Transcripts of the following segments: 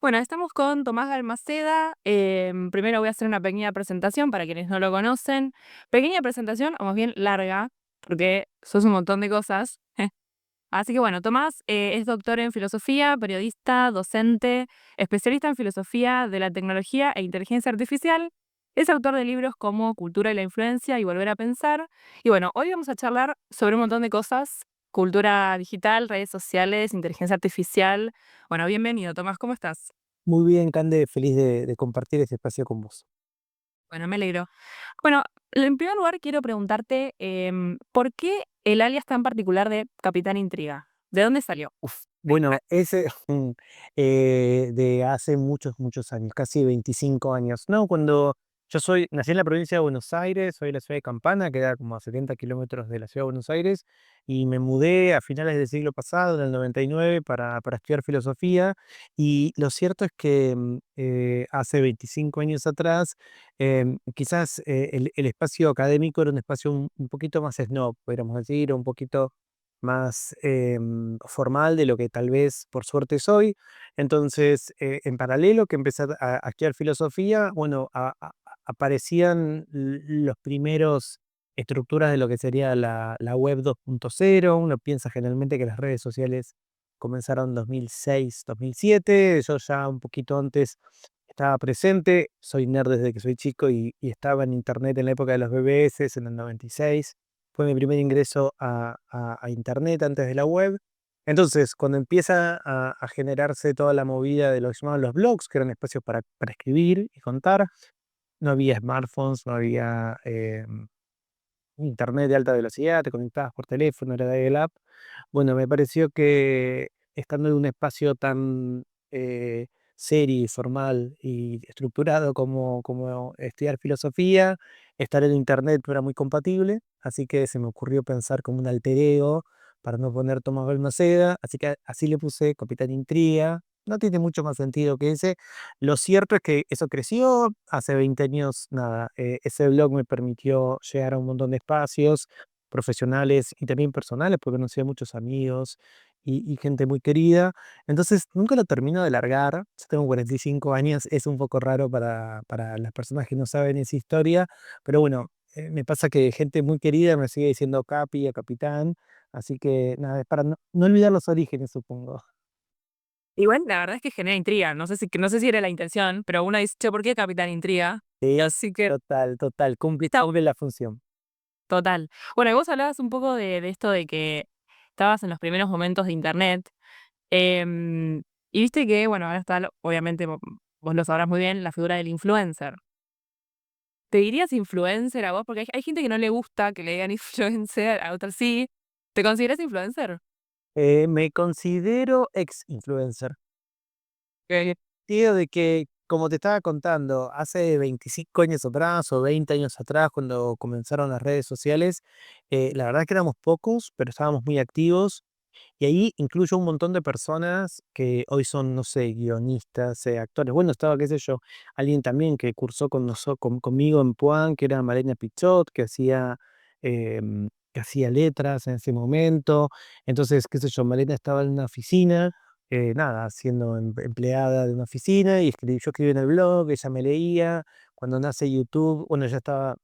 Bueno, estamos con Tomás Balmaceda. Primero voy a hacer una pequeña presentación para quienes no lo conocen. Pequeña presentación, o más bien larga, porque sos un montón de cosas. Así que bueno, Tomás es doctor en filosofía, periodista, docente, especialista en filosofía de la tecnología e inteligencia artificial. Es autor de libros como Cultura y la influencia y Volver a pensar. Y bueno, hoy vamos a charlar sobre un montón de cosas: cultura digital, redes sociales, inteligencia artificial. Bueno, bienvenido, Tomás, ¿cómo estás? Muy bien, Cande, feliz de compartir este espacio con vos. Bueno, me alegro. Bueno, en primer lugar quiero preguntarte, ¿por qué el alias tan particular de Capitán Intriga? ¿De dónde salió? Bueno, ese de hace muchos, muchos años, casi 25 años, ¿no? Cuando nací en la provincia de Buenos Aires, soy de la ciudad de Campana, que queda como a 70 kilómetros de la ciudad de Buenos Aires, y me mudé a finales del siglo pasado, en el 99, para estudiar filosofía. Y lo cierto es que hace 25 años atrás, quizás el espacio académico era un espacio un poquito más snob, podríamos decir, o un poquito más formal de lo que tal vez por suerte soy. Entonces, en paralelo que empecé a estudiar filosofía, bueno, aparecían los primeros estructuras de lo que sería la web 2.0. Uno piensa generalmente que las redes sociales comenzaron en 2006, 2007. Yo ya un poquito antes estaba presente. Soy nerd desde que soy chico y estaba en internet en la época de los BBS, en el 96. Fue mi primer ingreso a internet antes de la web. Entonces, cuando empieza a generarse toda la movida de lo que llamaban los blogs, que eran espacios para escribir y contar, no había smartphones, no había internet de alta velocidad, te conectabas por teléfono, era dial-up. Bueno, me pareció que estando en un espacio tan serio, formal y estructurado como estudiar filosofía, estar en internet no era muy compatible, así que se me ocurrió pensar como un alter ego para no poner Tomás Balmaceda, así que así le puse Capitán Intriga. No tiene mucho más sentido que ese. Lo cierto es que eso creció. Hace 20 años, nada, ese blog me permitió llegar a un montón de espacios profesionales y también personales, porque conocí a muchos amigos y gente muy querida. Entonces, nunca lo termino de largar. Yo tengo 45 años, es un poco raro para las personas que no saben esa historia, pero bueno, me pasa que gente muy querida me sigue diciendo Capi o Capitán, así que nada, es para no olvidar los orígenes, supongo. Igual la verdad es que genera intriga. No sé si era la intención, pero uno dice: "Che, ¿por qué Capitán Intriga?". Sí, Así que total, total, está cumple la función. total. Bueno, y vos hablabas un poco de esto de que estabas en los primeros momentos de Internet, em, y viste que, bueno, ahora está, obviamente, vos lo sabrás muy bien, la figura del influencer. ¿Te dirías influencer a vos? Porque hay gente que no le gusta que le digan influencer, a otras sí. ¿Te consideras influencer? Me considero ex influencer. Eh, Sentido de que, como te estaba contando, hace 25 años atrás o 20 años atrás, cuando comenzaron las redes sociales, la verdad es que éramos pocos, pero estábamos muy activos. Y ahí incluyo un montón de personas que hoy son, no sé, guionistas, actores. Bueno, estaba, qué sé yo, alguien también que cursó conmigo en Puan, que era Malena Pichot, que hacía letras en ese momento. Entonces, qué sé yo, Malena estaba en una oficina, nada, siendo empleada de una oficina, y yo escribía en el blog, ella me leía. Cuando nace YouTube, bueno,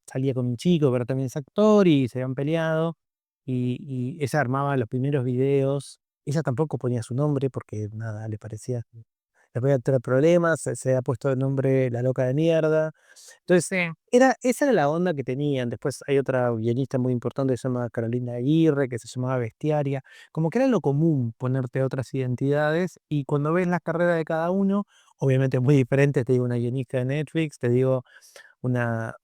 salía con un chico, pero también es actor, y se habían peleado. Y ella armaba los primeros videos. Ella tampoco ponía su nombre porque nada, le podía traer problemas. Se ha puesto de nombre La Loca de Mierda. Entonces, sí. esa era la onda que tenían. Después hay otra guionista muy importante que se llama Carolina Aguirre, que se llamaba Bestiaria. Como que era lo común ponerte otras identidades, y cuando ves las carreras de cada uno, obviamente muy diferentes. Te digo una guionista de Netflix, te digo una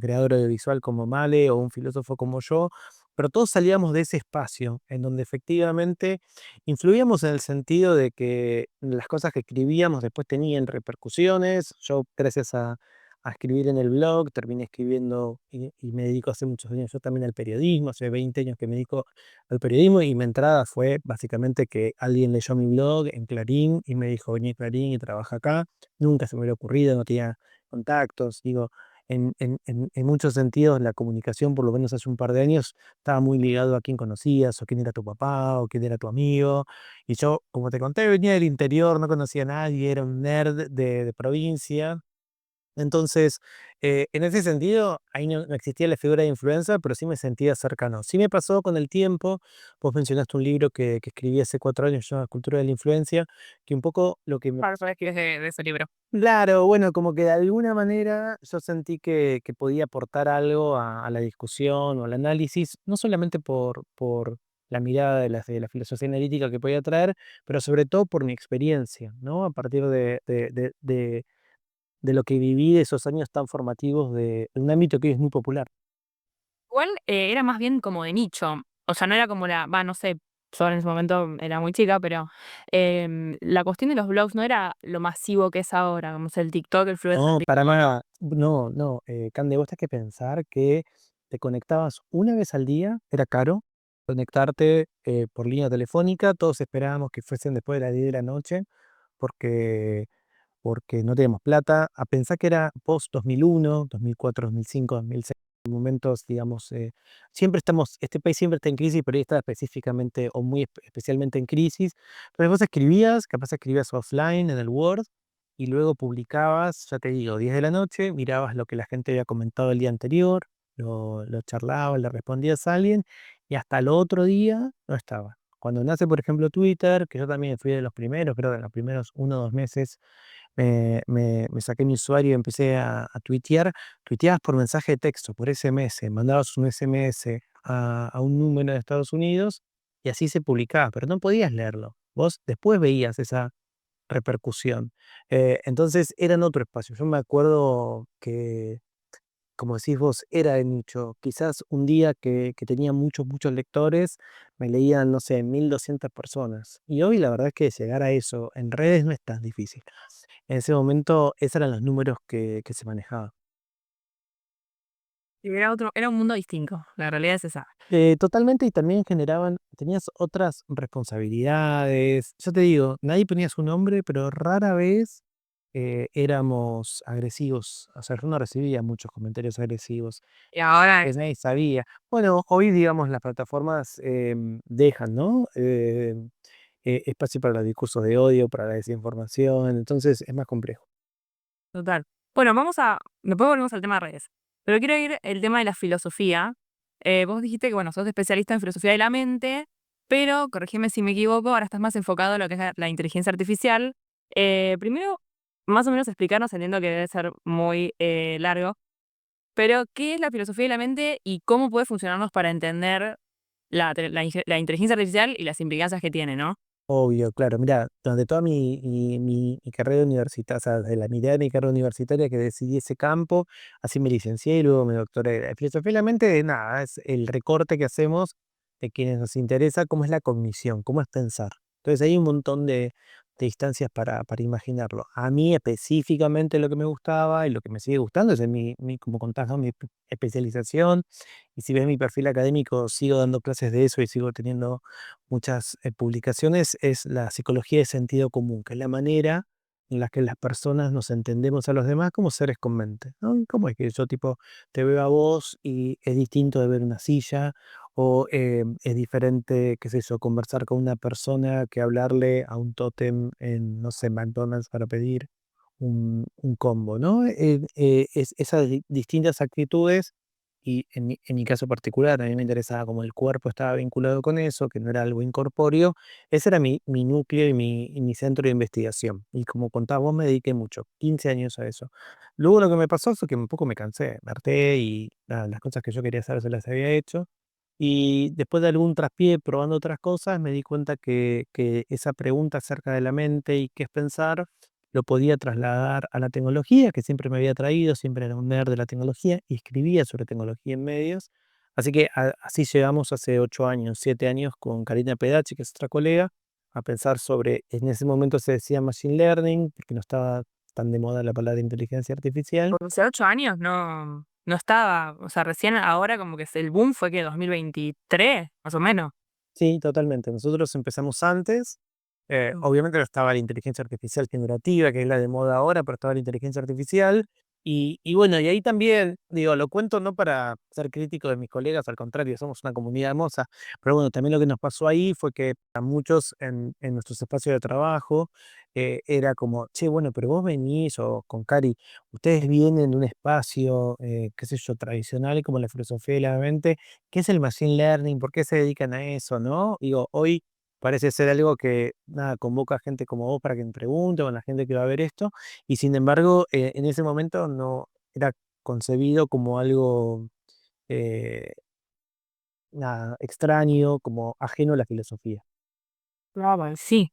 creadora audiovisual como Male, o un filósofo como yo, pero todos salíamos de ese espacio en donde efectivamente influíamos en el sentido de que las cosas que escribíamos después tenían repercusiones. Yo, gracias a escribir en el blog, terminé escribiendo y me dedico hace muchos años yo también al periodismo. Hace 20 años que me dedico al periodismo, y mi entrada fue básicamente que alguien leyó mi blog en Clarín y me dijo: vení a Clarín y trabaja acá. Nunca se me hubiera ocurrido, no tenía contactos, digo. en muchos sentidos la comunicación, por lo menos hace un par de años, estaba muy ligado a quién conocías, o quién era tu papá, o quién era tu amigo. Y yo, como te conté, venía del interior, no conocía a nadie, era un nerd de provincia. Entonces, en ese sentido, ahí no existía la figura de influencer, pero sí me sentía cercano. Sí me pasó con el tiempo, vos mencionaste un libro que escribí hace 4 años, llamado Cultura de la Influencia, que un poco lo que me... Para saber que es de ese libro. Claro, bueno, como que de alguna manera yo sentí que podía aportar algo a la discusión o al análisis, no solamente por la mirada de la filosofía analítica que podía traer, pero sobre todo por mi experiencia, ¿no? A partir de lo que viví de esos años tan formativos de un ámbito que hoy es muy popular. Igual, era más bien como de nicho, o sea, no era como no sé, yo en ese momento era muy chica, pero, la cuestión de los blogs no era lo masivo que es ahora, como es el TikTok, el Fluid. No, para nada. No, no, Cande, vos tenés que pensar que te conectabas una vez al día, era caro conectarte por línea telefónica, todos esperábamos que fuesen después de las 10 de la noche, porque no teníamos plata. A pensar que era post 2001, 2004, 2005, 2006, momentos, digamos, este país siempre está en crisis, pero ahí está específicamente o muy especialmente en crisis. Entonces vos escribías, capaz escribías offline en el Word y luego publicabas, ya te digo, 10 de la noche, mirabas lo que la gente había comentado el día anterior, lo charlabas, le respondías a alguien y hasta el otro día no estaba. Cuando nace, por ejemplo, Twitter, que yo también fui de los primeros, creo que en los primeros 1 o 2 meses me saqué mi usuario y empecé a tuitear. Tuiteabas por mensaje de texto, por SMS, mandabas un SMS a un número de Estados Unidos y así se publicaba, pero no podías leerlo. Vos después veías esa repercusión. Entonces era en otro espacio. Yo me acuerdo que, como decís vos, era de nicho. Quizás un día que tenía muchos, muchos lectores, me leían, no sé, 1200 personas. Y hoy la verdad es que llegar a eso en redes no es tan difícil. En ese momento, esos eran los números que se manejaban. Y era un mundo distinto, la realidad es esa. Totalmente, y también tenías otras responsabilidades. Yo te digo, nadie ponía su nombre, pero rara vez éramos agresivos. O sea, yo no recibía muchos comentarios agresivos. Y ahora Pues nadie sabía. Bueno, hoy, digamos, las plataformas dejan, ¿no? Espacio para los discursos de odio, para la desinformación, entonces es más complejo. total. Bueno, después volvemos al tema de redes, pero quiero ir el tema de la filosofía. Vos dijiste que, bueno, sos especialista en filosofía de la mente, pero, corregime si me equivoco, ahora estás más enfocado en lo que es la inteligencia artificial. Primero, más o menos explicarnos, entiendo que debe ser muy, largo, pero, ¿qué es la filosofía de la mente y cómo puede funcionarnos para entender la inteligencia artificial y las implicancias que tiene, ¿no? Obvio, claro. Mira, durante toda mi carrera universitaria, o sea, de la mitad de mi carrera universitaria que decidí ese campo, así me licencié y luego me doctoré. Filosofía de la mente, nada, es el recorte que hacemos de quienes nos interesa cómo es la cognición, cómo es pensar. Entonces hay un montón de instancias para imaginarlo. A mí específicamente lo que me gustaba y lo que me sigue gustando es como contás, ¿no? Mi especialización. Y si ves mi perfil académico, sigo dando clases de eso y sigo teniendo muchas publicaciones, es la psicología de sentido común, que es la manera en la que las personas nos entendemos a los demás como seres con mente, ¿no? ¿Cómo es que yo tipo te veo a vos y es distinto de ver una silla? O es diferente, qué sé yo, conversar con una persona que hablarle a un tótem en, no sé, McDonald's para pedir un combo, ¿no? Esas distintas actitudes y en mi caso particular, a mí me interesaba cómo el cuerpo estaba vinculado con eso, que no era algo incorpóreo. Ese era mi núcleo y mi centro de investigación. Y como contaba vos, me dediqué mucho, 15 años a eso. Luego lo que me pasó fue que un poco me cansé, me harté y nada, las cosas que yo quería hacer se las había hecho. Y después de algún traspié probando otras cosas, me di cuenta que esa pregunta acerca de la mente y qué es pensar, lo podía trasladar a la tecnología, que siempre me había traído, siempre era un nerd de la tecnología y escribía sobre tecnología en medios. Así que así llegamos hace 8 años, 7 años con Karina Pedachi, que es otra colega, a pensar sobre, en ese momento se decía machine learning, porque no estaba tan de moda la palabra inteligencia artificial. Porque hace 8 años no estaba, o sea, recién ahora como que el boom fue que 2023, más o menos. Sí, totalmente. Nosotros empezamos antes. Mm. Obviamente no estaba la inteligencia artificial generativa, que es la de moda ahora, pero estaba la inteligencia artificial. Y bueno, y ahí también, digo, lo cuento no para ser crítico de mis colegas, al contrario, somos una comunidad hermosa, pero bueno, también lo que nos pasó ahí fue que a muchos en nuestros espacios de trabajo era como, che, bueno, pero vos venís, o con Cari, ustedes vienen de un espacio, qué sé yo, tradicional como la filosofía de la mente, ¿qué es el machine learning? ¿Por qué se dedican a eso, no? Digo, hoy parece ser algo que, nada, convoca a gente como vos para que me pregunte, o a la gente que va a ver esto, y sin embargo, en ese momento no era concebido como algo, eh, nada, extraño, como ajeno a la filosofía. Claro, sí.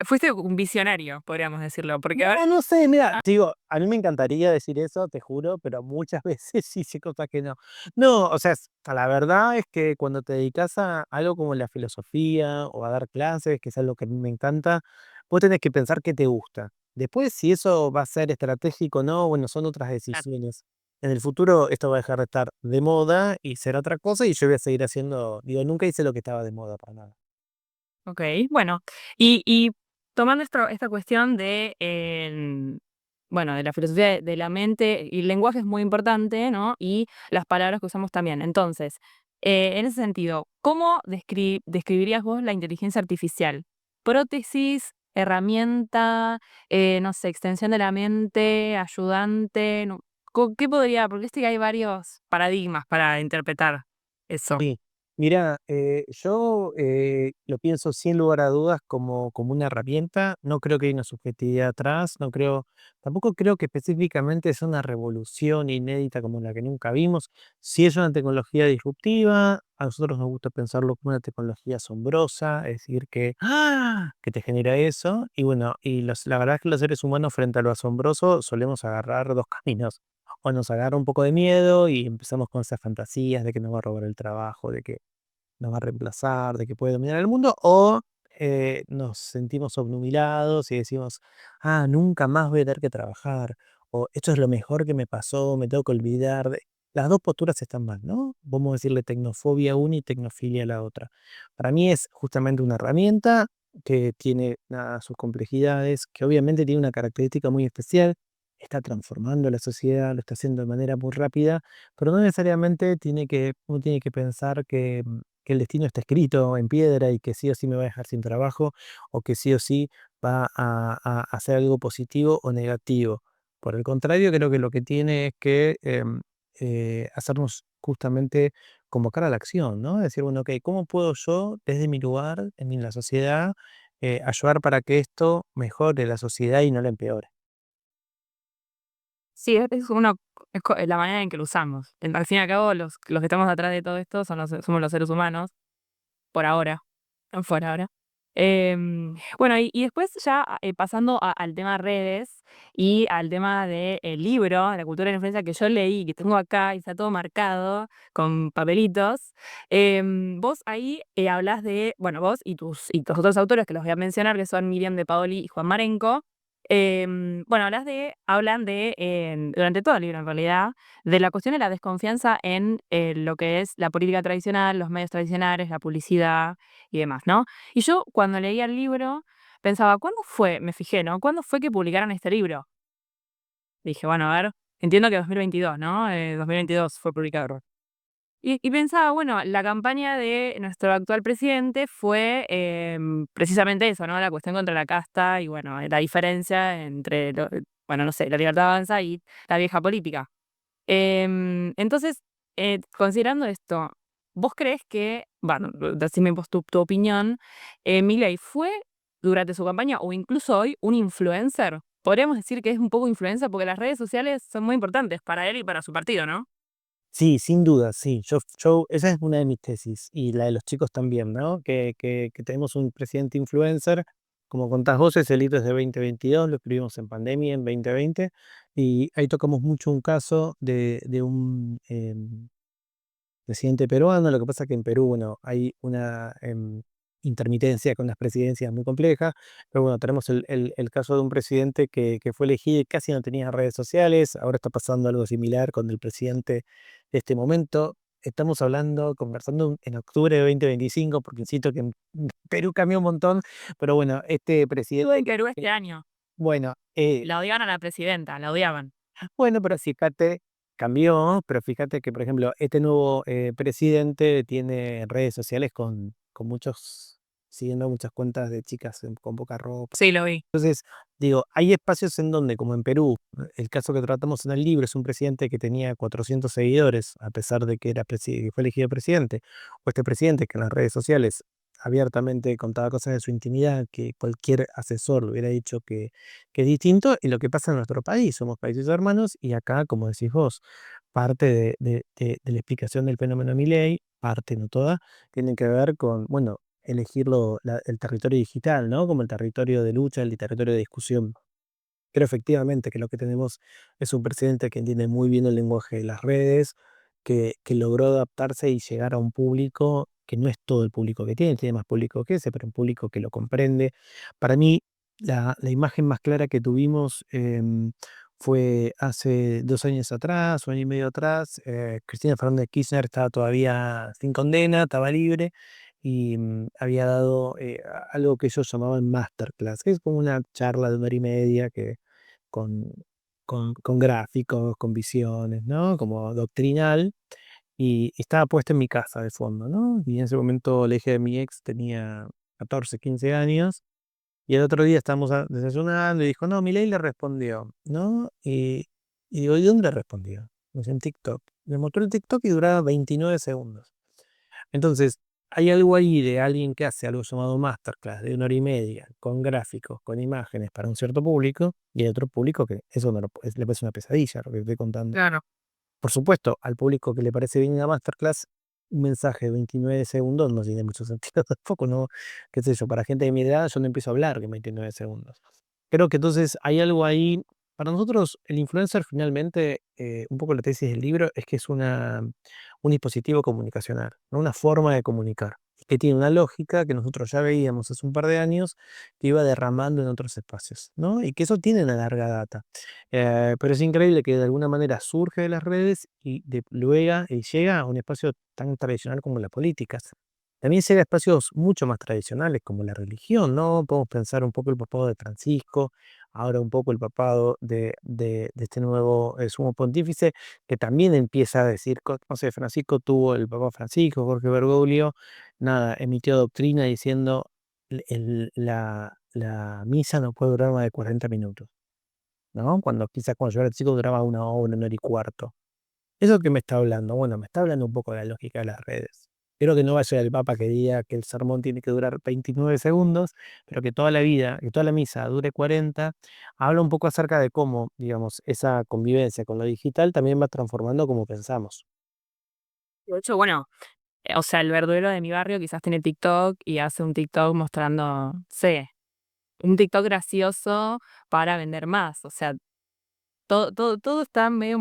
Fuiste un visionario, podríamos decirlo, porque ahora No, no sé, mira, te digo, a mí me encantaría decir eso, te juro, pero muchas veces sí sé cosas que no. No, o sea, la verdad es que cuando te dedicas a algo como la filosofía o a dar clases, que es algo que a mí me encanta, vos tenés que pensar qué te gusta. Después, si eso va a ser estratégico o no, bueno, son otras decisiones. En el futuro esto va a dejar de estar de moda y será otra cosa y yo voy a seguir haciendo, digo, nunca hice lo que estaba de moda para nada. okey, bueno, y tomando esta cuestión de, bueno, de la filosofía de la mente, y el lenguaje es muy importante, ¿no? Y las palabras que usamos también. Entonces, en ese sentido, ¿cómo describirías vos la inteligencia artificial? ¿Prótesis, herramienta, no sé, extensión de la mente, ayudante? No, ¿qué podría? Porque viste que hay varios paradigmas para interpretar eso. Sí, mira, yo lo pienso sin lugar a dudas como una herramienta. No creo que hay una subjetividad atrás, no creo, tampoco creo que específicamente es una revolución inédita como la que nunca vimos. Si es una tecnología disruptiva, a nosotros nos gusta pensarlo como una tecnología asombrosa, es decir, que te genera eso. Y bueno, la verdad es que los seres humanos frente a lo asombroso solemos agarrar dos caminos. O nos agarra un poco de miedo y empezamos con esas fantasías de que nos va a robar el trabajo, de que nos va a reemplazar, de que puede dominar el mundo, o nos sentimos obnubilados y decimos, ah, nunca más voy a tener que trabajar, o esto es lo mejor que me pasó, me tengo que olvidar de... Las dos posturas están mal, ¿no? Vamos a decirle tecnofobia a una y tecnofilia a la otra. Para mí es justamente una herramienta que tiene nada, sus complejidades, que obviamente tiene una característica muy especial, está transformando la sociedad, lo está haciendo de manera muy rápida, pero no necesariamente uno tiene que pensar que el destino está escrito en piedra y que sí o sí me va a dejar sin trabajo o que sí o sí va a hacer algo positivo o negativo. Por el contrario, creo que lo que tiene es que hacernos justamente convocar a la acción, ¿no? Decir, bueno, ok, ¿cómo puedo yo, desde mi lugar, en la sociedad, ayudar para que esto mejore la sociedad y no la empeore? Sí, es uno es la manera en que lo usamos. Al fin y al cabo, los que estamos atrás de todo esto somos los seres humanos, por ahora, por ahora. Bueno, y después ya, pasando al tema redes y al tema del libro, de la cultura de la influencia que yo leí, que tengo acá y está todo marcado con papelitos, vos ahí, hablás de, bueno, vos y tus otros autores que los voy a mencionar, que son Miriam de Paoli y Juan Marenco, bueno, hablan de, durante todo el libro en realidad, de la cuestión de la desconfianza en, lo que es la política tradicional, los medios tradicionales, la publicidad y demás, ¿no? Y yo cuando leía el libro pensaba, ¿cuándo fue? Me fijé, ¿no? ¿Cuándo fue que publicaron este libro? Dije, bueno, a ver, entiendo que 2022, ¿no? 2022 fue publicado. Y pensaba, bueno, la campaña de nuestro actual presidente fue precisamente eso, ¿no? La cuestión contra la casta y, bueno, la diferencia entre, bueno, no sé, la libertad avanza y la vieja política. Entonces, considerando esto, ¿vos crees que, bueno, decime vos tu opinión, Milei fue durante su campaña o incluso hoy un influencer? Podríamos decir que es un poco influencer porque las redes sociales son muy importantes para él y para su partido, ¿no? Sí, sin duda, sí. Esa es una de mis tesis y la de los chicos también, ¿no? Que tenemos un presidente influencer, como contás vos, ese libro es de 2022, lo escribimos en pandemia, en 2020, y ahí tocamos mucho un caso de un presidente peruano. Lo que pasa es que en Perú, bueno, hay una intermitencia con las presidencias muy compleja, pero bueno, tenemos el caso de un presidente que fue elegido y casi no tenía redes sociales. Ahora está pasando algo similar con el presidente de este momento. Estamos hablando, conversando en octubre de 2025, porque insisto que en Perú cambió un montón, pero bueno, este Estuve presidente, en Perú este año. bueno, La odiaban a la presidenta, la odiaban. Bueno, pero fíjate, cambió, pero fíjate que, por ejemplo, este nuevo presidente tiene redes sociales con muchos, siguiendo muchas cuentas de chicas con poca ropa. Sí, lo vi. Entonces, digo, hay espacios en donde, como en Perú, el caso que tratamos en el libro es un presidente que tenía 400 seguidores, a pesar de que fue elegido presidente, o este presidente que en las redes sociales abiertamente contaba cosas de su intimidad que cualquier asesor le hubiera dicho que es distinto, y lo que pasa en nuestro país, somos países hermanos, y acá, como decís vos, parte de la explicación del fenómeno Milei, parte, no toda, tiene que ver con, bueno, elegirlo el territorio digital, ¿no? Como el territorio de lucha, el territorio de discusión. Pero efectivamente que lo que tenemos es un presidente que entiende muy bien el lenguaje de las redes, que logró adaptarse y llegar a un público que no es todo el público que tiene más público que ese, pero un público que lo comprende. Para mí, la imagen más clara que tuvimos fue hace 2 años atrás, 1 año y medio atrás. Cristina Fernández de Kirchner estaba todavía sin condena, estaba libre y había dado algo que ellos llamaban masterclass, que es como una charla de 1 hora y media con, con gráficos, con visiones, ¿no? Como doctrinal, y estaba puesta en mi casa de fondo, ¿no? Y en ese momento la hija de mi ex tenía 14 15 años, y el otro día estábamos desayunando y dijo, no, Milei le respondió, ¿no? Y digo, ¿y dónde le respondió? Pues en TikTok. Le mostró el TikTok y duraba 29 segundos. Entonces, hay algo ahí de alguien que hace algo llamado masterclass de 1 hora y media, con gráficos, con imágenes para un cierto público, y hay otro público que eso no le parece una pesadilla lo que estoy contando. Claro. Por supuesto, al público que le parece bien una masterclass, un mensaje de 29 segundos no tiene mucho sentido tampoco, ¿no? Qué sé yo, para gente de mi edad yo no empiezo a hablar que 29 segundos. Creo que entonces hay algo ahí. Para nosotros, el influencer finalmente, un poco la tesis del libro, es que es un dispositivo comunicacional, ¿no? Una forma de comunicar, que tiene una lógica que nosotros ya veíamos hace un par de años, que iba derramando en otros espacios, ¿no? Y que eso tiene una larga data. Pero es increíble que de alguna manera surge de las redes y luego y llega a un espacio tan tradicional como la política. También llega a espacios mucho más tradicionales como la religión, ¿no? Podemos pensar un poco el papado de Francisco, ahora un poco el papado de este nuevo sumo pontífice, que también empieza a decir, no sé, Francisco tuvo el Papa Francisco, Jorge Bergoglio, nada, emitió doctrina diciendo la misa no puede durar más de 40 minutos. ¿No? Cuando quizás cuando yo era chico duraba 1 hora, 1 hora y cuarto. ¿Eso qué me está hablando? Bueno, me está hablando un poco de la lógica de las redes. Quiero que no vaya el Papa que diga que el sermón tiene que durar 29 segundos, pero que toda la vida, que toda la misa dure 40. Habla un poco acerca de cómo, digamos, esa convivencia con lo digital también va transformando cómo pensamos. De hecho, bueno, o sea, el verdulero de mi barrio quizás tiene TikTok y hace un TikTok mostrando, no sé, un TikTok gracioso para vender más. O sea, todo está medio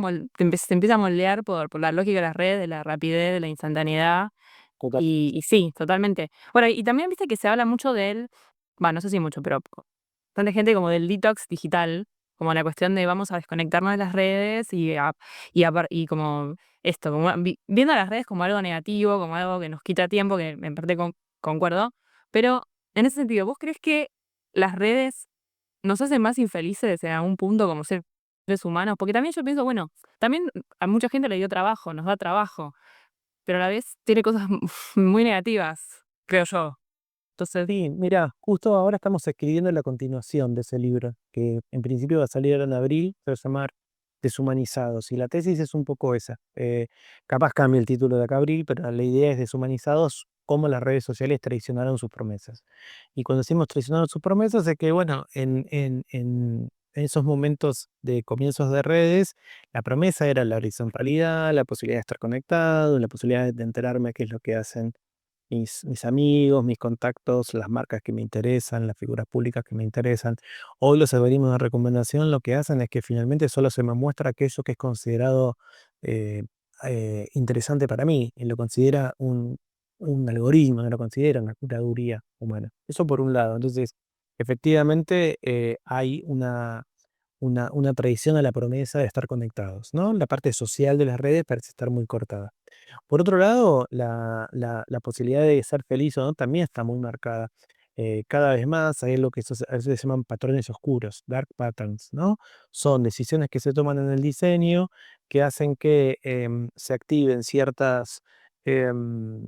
se empieza a moldear por la lógica de las redes, de la rapidez, de la instantaneidad. Total. Y sí, totalmente. Bueno, y también viste que se habla mucho del, bueno, no sé si mucho, pero bastante gente como del detox digital, como la cuestión de vamos a desconectarnos de las redes y como esto, como viendo las redes como algo negativo, como algo que nos quita tiempo, que en parte concuerdo, pero en ese sentido, ¿vos crees que las redes nos hacen más infelices en algún punto como seres humanos? Porque también yo pienso, bueno, también a mucha gente le dio trabajo, nos da trabajo, pero a la vez tiene cosas muy negativas, creo yo. Entonces, Sí, mira, justo ahora estamos escribiendo la continuación de ese libro, que en principio va a salir ahora en abril, se va a llamar Deshumanizados. Y la tesis es un poco esa. Capaz cambia el título de acá a abril, pero la idea es Deshumanizados, cómo las redes sociales traicionaron sus promesas. Y cuando decimos traicionaron sus promesas, es que, bueno, en esos momentos de comienzos de redes, la promesa era la horizontalidad, la posibilidad de estar conectado, la posibilidad de enterarme qué es lo que hacen mis amigos, mis contactos, las marcas que me interesan, las figuras públicas que me interesan. Hoy los algoritmos de recomendación lo que hacen es que finalmente solo se me muestra aquello que es considerado eh, interesante para mí, y lo considera un algoritmo, no lo considera una curaduría humana. Eso por un lado. Entonces, efectivamente, hay una tradición a la promesa de estar conectados, ¿no? La parte social de las redes parece estar muy cortada. Por otro lado, la posibilidad de ser feliz o no también está muy marcada. cada vez más hay lo que a veces se llaman patrones oscuros, dark patterns, ¿no? Son decisiones que se toman en el diseño que hacen que se activen ciertas, em,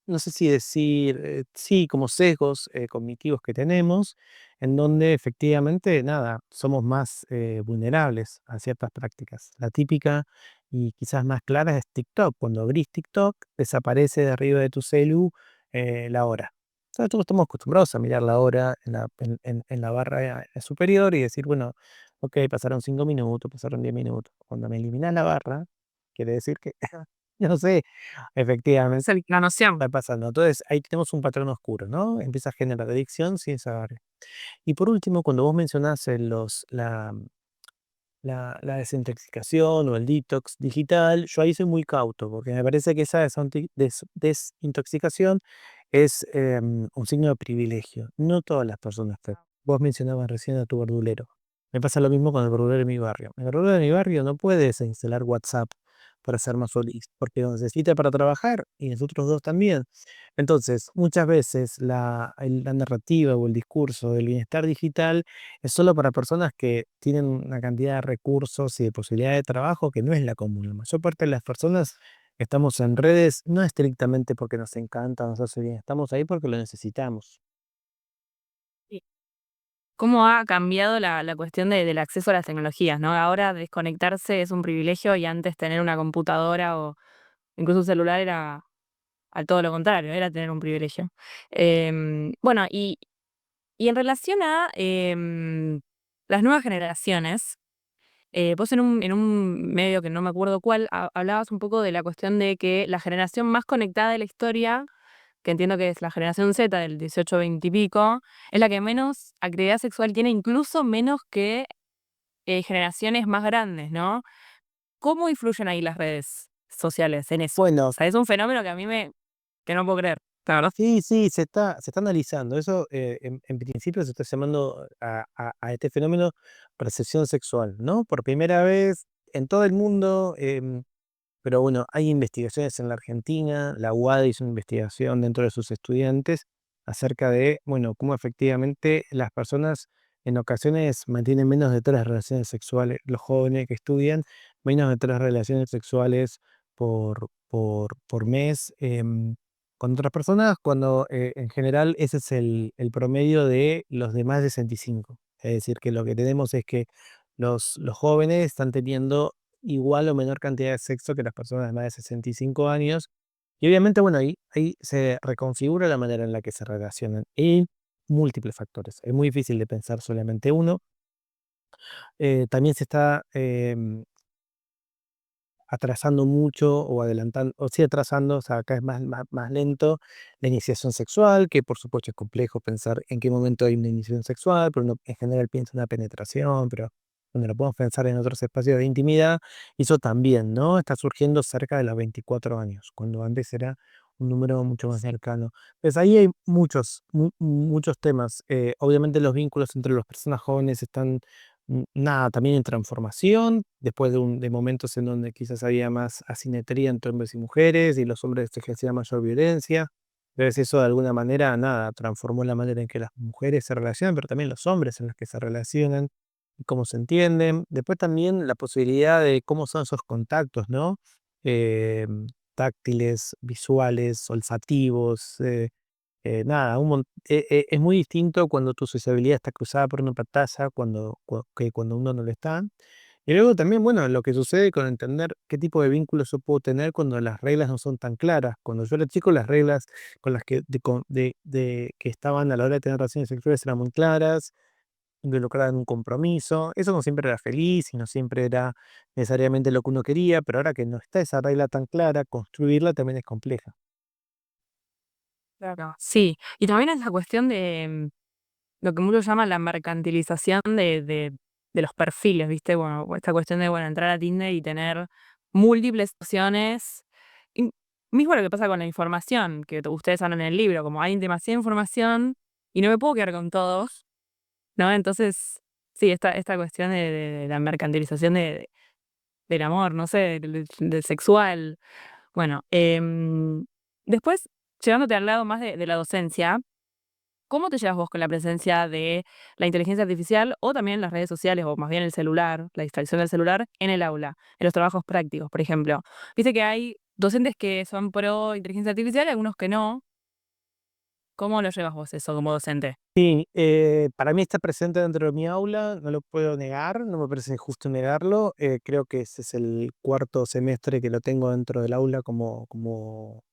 no sé si decir, sí, como sesgos cognitivos que tenemos, en donde efectivamente, nada, somos más vulnerables a ciertas prácticas. La típica y quizás más clara es TikTok. Cuando abrís TikTok, desaparece de arriba de tu celu la hora. O sea, todos estamos acostumbrados a mirar la hora en la barra superior y decir, bueno, ok, pasaron 5 minutos, pasaron 10 minutos. Cuando me eliminas la barra, quiere decir que, yo no sé, efectivamente La noción. está pasando. Entonces, ahí tenemos un patrón oscuro, ¿no? Empieza a generar adicción sin saber. Y por último, cuando vos mencionás la desintoxicación o el detox digital, yo ahí soy muy cauto, porque me parece que esa desintoxicación es un signo de privilegio. No todas las personas. Vos mencionabas recién a tu verdulero. Me pasa lo mismo con el verdulero de mi barrio. El verdulero de mi barrio no puede desinstalar WhatsApp para ser más feliz, porque lo necesita para trabajar y nosotros dos también. Entonces, muchas veces la narrativa o el discurso del bienestar digital es solo para personas que tienen una cantidad de recursos y de posibilidades de trabajo que no es la común. La mayor parte de las personas que estamos en redes no estrictamente porque nos encanta, nos hace bien, estamos ahí porque lo necesitamos. Sí. ¿Cómo ha cambiado la cuestión del acceso a las tecnologías, ¿no? Ahora desconectarse es un privilegio y antes tener una computadora o incluso un celular era al todo lo contrario, era tener un privilegio. Bueno, y en relación a las nuevas generaciones, vos en un medio que no me acuerdo cuál, hablabas un poco de la cuestión de que la generación más conectada de la historia, que entiendo que es la generación Z del 18, 20 y pico, es la que menos actividad sexual tiene, incluso menos que generaciones más grandes, ¿no? ¿Cómo influyen ahí las redes sociales en eso? O Bueno, sea, es un fenómeno que a mí que no puedo creer, la verdad. sí, sí, se está analizando. Eso, en principio, se está llamando a este fenómeno percepción sexual, ¿no? Por primera vez en todo el mundo. Pero bueno, hay investigaciones en la Argentina, la UADE hizo una investigación dentro de sus estudiantes acerca de, bueno, cómo efectivamente las personas en ocasiones mantienen menos de 3 relaciones sexuales, los jóvenes que estudian, menos de 3 relaciones sexuales por mes con otras personas, cuando en general ese es el promedio de los de más de 65. Es decir, que lo que tenemos es que los jóvenes están teniendo igual o menor cantidad de sexo que las personas de más de 65 años. Y obviamente, bueno, ahí se reconfigura la manera en la que se relacionan. Y múltiples factores. Es muy difícil de pensar solamente uno. También se está atrasando mucho o adelantando, o sí atrasando, o sea, acá es más lento la iniciación sexual, que por supuesto es complejo pensar en qué momento hay una iniciación sexual, pero uno en general piensa en una penetración, pero donde lo podemos pensar en otros espacios de intimidad, y eso también, ¿no? Está surgiendo cerca de los 24 años, cuando antes era un número mucho más cercano. Pues ahí hay muchos temas. Obviamente los vínculos entre las personas jóvenes están nada, también en transformación, después de momentos en donde quizás había más asimetría entre hombres y mujeres y los hombres ejercían mayor violencia. Entonces eso de alguna manera, nada, transformó la manera en que las mujeres se relacionan, pero también los hombres en los que se relacionan y cómo se entienden. Después también la posibilidad de cómo son esos contactos, ¿no? Eh, táctiles, visuales, olfativos, nada, es muy distinto cuando tu sociabilidad está cruzada por una pantalla que cuando uno no lo está. Y luego también, bueno, lo que sucede con entender qué tipo de vínculos yo puedo tener cuando las reglas no son tan claras. Cuando yo era chico, las reglas con las que estaban a la hora de tener relaciones sexuales eran muy claras, involucraban un compromiso. Eso no siempre era feliz y no siempre era necesariamente lo que uno quería, pero ahora que no está esa regla tan clara, construirla también es compleja. Claro. Sí, y también es la cuestión de lo que muchos llaman la mercantilización de los perfiles, ¿viste? Bueno, esta cuestión de, bueno, entrar a Tinder y tener múltiples opciones. Y mismo lo que pasa con la información, que ustedes hablan en el libro, como hay demasiada información y no me puedo quedar con todos, ¿no? Entonces, sí, esta cuestión de la mercantilización del amor, no sé, del sexual. Bueno, después, llevándote al lado más de la docencia, ¿cómo te llevas vos con la presencia de la inteligencia artificial o también las redes sociales o más bien el celular, la distracción del celular en el aula, en los trabajos prácticos, por ejemplo? Viste que hay docentes que son pro inteligencia artificial y algunos que no. ¿Cómo lo llevas vos eso como docente? Sí, para mí está presente dentro de mi aula, no lo puedo negar, no me parece justo negarlo. Creo que ese es el cuarto semestre que lo tengo dentro del aula como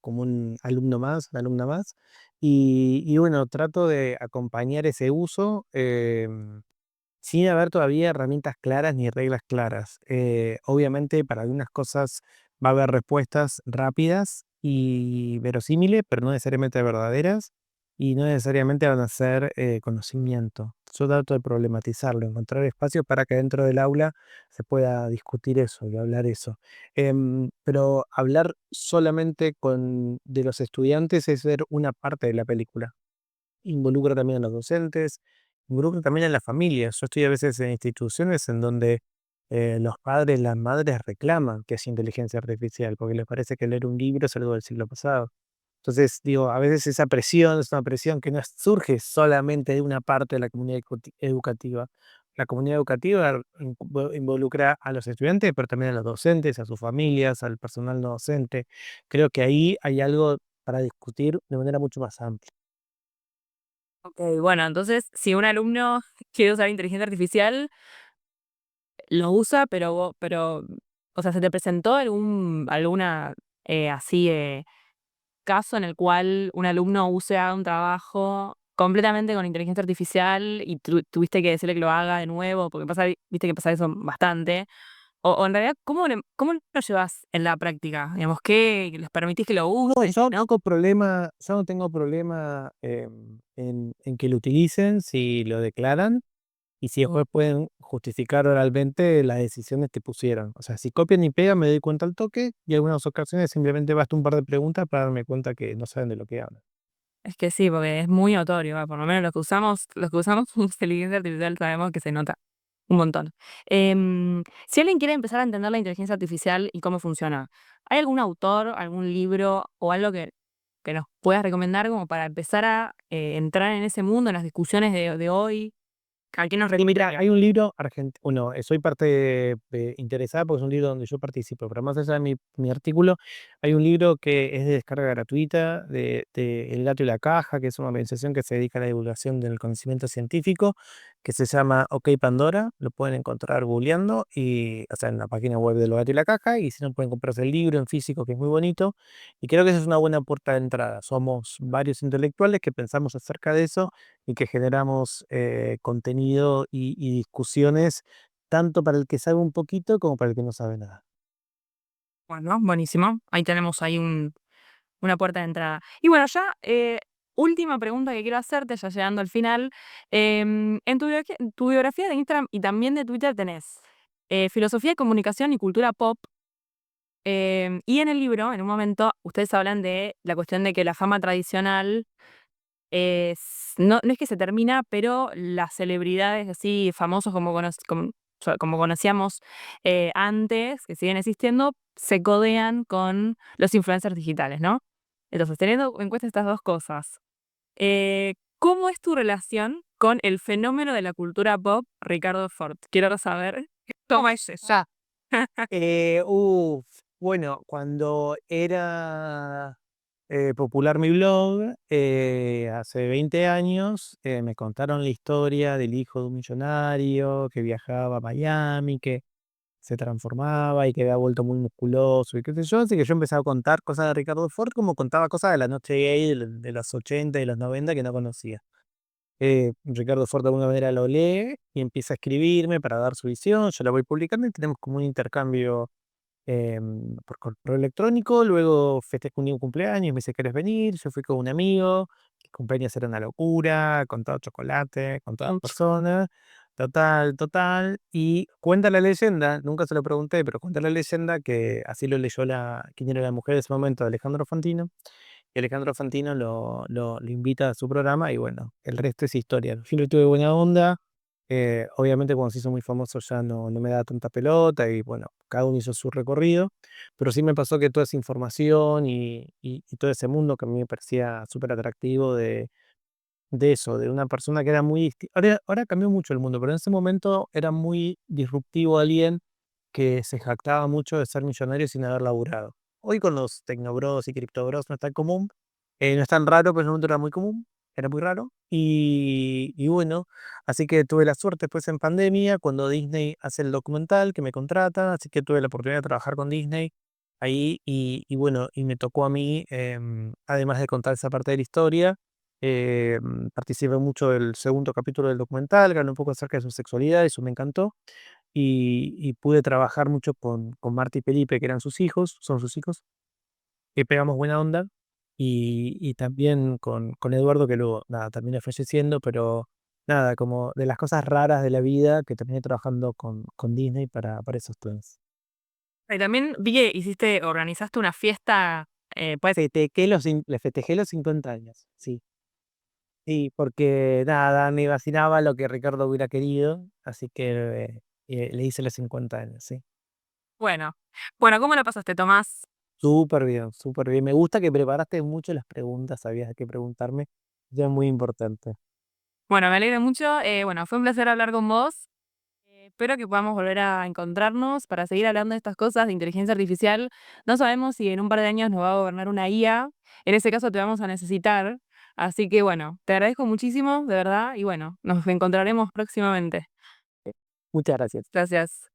un alumno más, una alumna más. Y bueno, trato de acompañar ese uso sin haber todavía herramientas claras ni reglas claras. Obviamente para algunas cosas va a haber respuestas rápidas y verosímiles, pero no necesariamente verdaderas y no necesariamente van a ser conocimiento. Yo trato de problematizarlo, encontrar espacios para que dentro del aula se pueda discutir eso y hablar eso. Pero hablar solamente de los estudiantes es ver una parte de la película. Involucra también a los docentes, involucra también a las familias. Yo estoy a veces en instituciones en donde los padres, las madres reclaman que es inteligencia artificial, porque les parece que leer un libro es algo del siglo pasado. Entonces, digo, a veces esa presión es una presión que no surge solamente de una parte de la comunidad educativa. La comunidad educativa involucra a los estudiantes, pero también a los docentes, a sus familias, al personal no docente. Creo que ahí hay algo para discutir de manera mucho más amplia. Okey, bueno, entonces, si un alumno quiere usar inteligencia artificial, lo usa, o sea, ¿se te presentó alguna, así, caso en el cual un alumno haga un trabajo completamente con inteligencia artificial y tuviste que decirle que lo haga de nuevo? Porque viste que pasa eso bastante. O en realidad, ¿cómo lo llevas en la práctica? Digamos, ¿qué les permitís que lo No, usen? yo no tengo problema, en que lo utilicen si lo declaran y si después pueden justificar oralmente las decisiones que pusieron. O sea, si copian y pegan me doy cuenta al toque y en algunas ocasiones simplemente basta un par de preguntas para darme cuenta que no saben de lo que hablan. Es que sí, porque es muy notorio, por lo menos los que usamos inteligencia artificial sabemos que se nota un montón. Si alguien quiere empezar a entender la inteligencia artificial y cómo funciona, ¿hay algún autor, algún libro o algo que nos puedas recomendar como para empezar a entrar en ese mundo, en las discusiones de hoy? ¿A quién nos Y mira, recomendarías? hay un libro argentino, bueno, soy parte interesada porque es un libro donde yo participo, pero más allá de mi artículo, hay un libro que es de descarga gratuita de El Gato y la Caja, que es una organización que se dedica a la divulgación del conocimiento científico, que se llama OK Pandora, lo pueden encontrar googleando, o sea, en la página web del Gato y la Caja, y si no pueden comprarse el libro en físico, que es muy bonito, y creo que esa es una buena puerta de entrada. Somos varios intelectuales que pensamos acerca de eso y que generamos contenido y discusiones tanto para el que sabe un poquito como para el que no sabe nada. Bueno, buenísimo. Ahí tenemos una puerta de entrada. Y bueno, ya, última pregunta que quiero hacerte, ya llegando al final. En tu biografía de Instagram y también de Twitter tenés filosofía, comunicación y cultura pop. Y en el libro, en un momento, ustedes hablan de la cuestión de que la fama tradicional no es que se termina, pero las celebridades así famosos como conocíamos antes, que siguen existiendo, se codean con los influencers digitales, ¿no? Entonces, teniendo en cuenta estas dos cosas, ¿cómo es tu relación con el fenómeno de la cultura pop Ricardo Ford? Quiero saber cómo es eso. Bueno, cuando era popular mi blog, hace 20 años, me contaron la historia del hijo de un millonario que viajaba a Miami, que se transformaba y que había vuelto muy musculoso y qué sé yo, así que yo empecé a contar cosas de Ricardo Ford como contaba cosas de la noche gay de los 80 y los 90 que no conocía. Ricardo Ford de alguna manera lo lee y empieza a escribirme para dar su visión, yo la voy publicando y tenemos como un intercambio por correo electrónico. Luego festejé un cumpleaños, me dice, ¿querés venir? Yo fui con un amigo, el cumpleaños era una locura, con todo chocolate, con todas personas, total. Y cuenta la leyenda, nunca se lo pregunté, pero cuenta la leyenda que así lo leyó quien era la mujer de ese momento, Alejandro Fantino. Y Alejandro Fantino lo invita a su programa y bueno, el resto es historia. Al fin le tuve buena onda. Obviamente cuando se hizo muy famoso ya no me da tanta pelota y bueno, cada uno hizo su recorrido, pero sí me pasó que toda esa información y todo ese mundo que a mí me parecía súper atractivo de eso, de una persona que era muy ahora cambió mucho el mundo, pero en ese momento era muy disruptivo alguien que se jactaba mucho de ser millonario sin haber laburado. Hoy con los tecnobros y criptobros no es tan común, no es tan raro, pero en ese momento era muy común, era muy raro. Y bueno, así que tuve la suerte después en pandemia, cuando Disney hace el documental que me contrata, así que tuve la oportunidad de trabajar con Disney ahí y bueno, y me tocó a mí, además de contar esa parte de la historia, participé mucho del segundo capítulo del documental, que habla un poco acerca de su sexualidad, eso me encantó y pude trabajar mucho con Marta y Felipe, que eran sus hijos, son sus hijos, que pegamos buena onda, y también con Eduardo, que luego, nada, también fue falleciendo, pero nada, como de las cosas raras de la vida que terminé trabajando con Disney para esos planes. Y también vi que organizaste una fiesta, pues, Le festejé los 50 años, sí. Sí, porque nada, me vacinaba lo que Ricardo hubiera querido, así que le hice los 50 años, sí. bueno. Bueno, ¿cómo la pasaste, Tomás? Súper bien, súper bien. Me gusta que preparaste mucho las preguntas, sabías de qué preguntarme. Ya es muy importante. Bueno, me alegro mucho. Bueno, fue un placer hablar con vos. Espero que podamos volver a encontrarnos para seguir hablando de estas cosas de inteligencia artificial. No sabemos si en un par de años nos va a gobernar una IA. En ese caso te vamos a necesitar. Así que bueno, te agradezco muchísimo, de verdad. Y bueno, nos encontraremos próximamente. Muchas gracias. Gracias.